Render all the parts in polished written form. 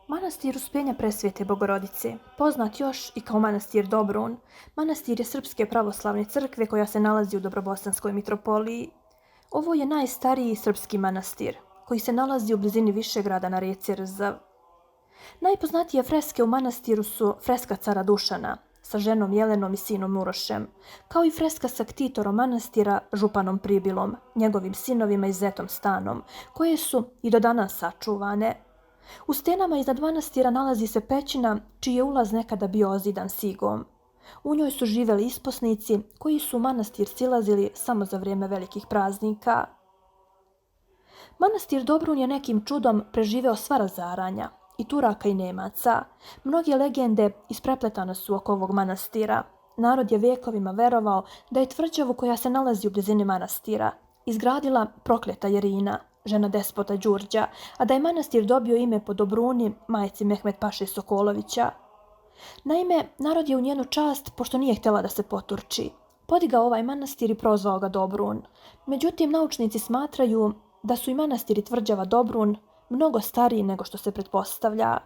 Manastir Uspjenja Presvete Bogorodice, poznat još i kao manastir Dobrun, manastir je Srpske pravoslavne crkve koja se nalazi u Dobrobosanskoj mitropoliji. Ovo je najstariji srpski manastir, koji se nalazi u blizini Višegrada na rijeci Rzav. Najpoznatije freske u manastiru su freska cara Dušana sa ženom Jelenom i sinom Urošem, kao i freska sa ktitorom manastira županom Pribilom, njegovim sinovima i zetom Stanom, koje su i do danas sačuvane. U stenama iznad manastira nalazi se pećina čiji je ulaz nekada bio ozidan sigom. U njoj su živjeli isposnici koji su u manastir silazili samo za vrijeme velikih praznika. Manastir Dobrun je nekim čudom preživeo sva razaranja, i Turaka i Nemaca. Mnoge legende isprepletane su oko ovog manastira. Narod je vjekovima verovao da je tvrđavu koja se nalazi u blizini manastira izgradila prokleta Jerina, žena despota Đurđa, a da je manastir dobio ime po Dobruni, majci Mehmet Paše Sokolovića. Naime, narod je u njenu čast, pošto nije htjela da se poturči, podigao ovaj manastir i prozvao ga Dobrun. Međutim, naučnici smatraju da su i manastir i tvrđava Dobrun mnogo stariji nego što se pretpostavlja.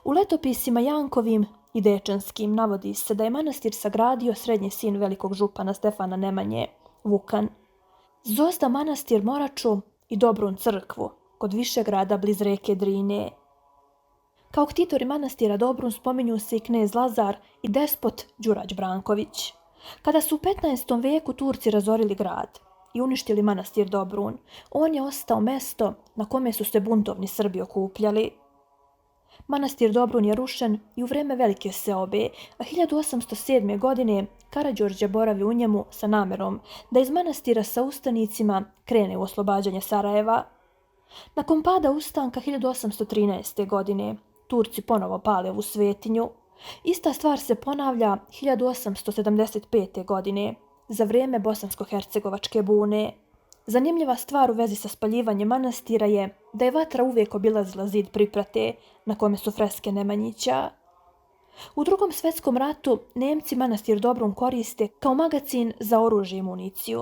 U letopisima Jankovim i Dečanskim navodi se da je manastir sagradio srednji sin velikog župana Stefana Nemanje, Vukan. Zozda manastir Moraču i Dobrun crkvu, kod Višegrada bliz reke Drine. Kao ktitori manastira Dobrun spominju se i knez Lazar i despot Đurađ Branković. Kada su u 15. vijeku Turci razorili grad i uništili manastir Dobrun, on je ostao mesto na kome su se buntovni Srbi okupljali. Manastir Dobrun je rušen i u vrijeme velike seobe, a 1807. godine Karađorđe boravi u njemu sa namerom da iz manastira sa ustanicima krene u oslobađanje Sarajeva. Nakon pada ustanka 1813. godine Turci ponovo pale ovu svetinju. Ista stvar se ponavlja 1875. godine za vrijeme bosansko-hercegovačke bune. Zanimljiva stvar u vezi sa spaljivanjem manastira je da je vatra uvijek obilazila zid priprate na kome su freske Nemanjića. U Drugom svjetskom ratu Nemci manastir Dobrun koriste kao magacin za oružje i municiju.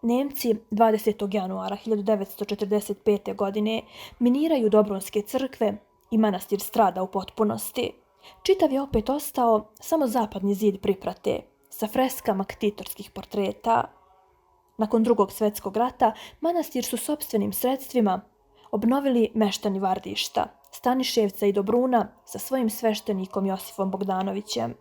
Nemci 20. januara 1945. godine miniraju Dobrunske crkve i manastir strada u potpunosti. Čitav je opet ostao samo zapadni zid priprate sa freskama ktitorskih portreta. Nakon Drugog svjetskog rata manastir su sopstvenim sredstvima obnovili meštani Vardišta, Staniševca i Dobruna sa svojim sveštenikom Josifom Bogdanovićem.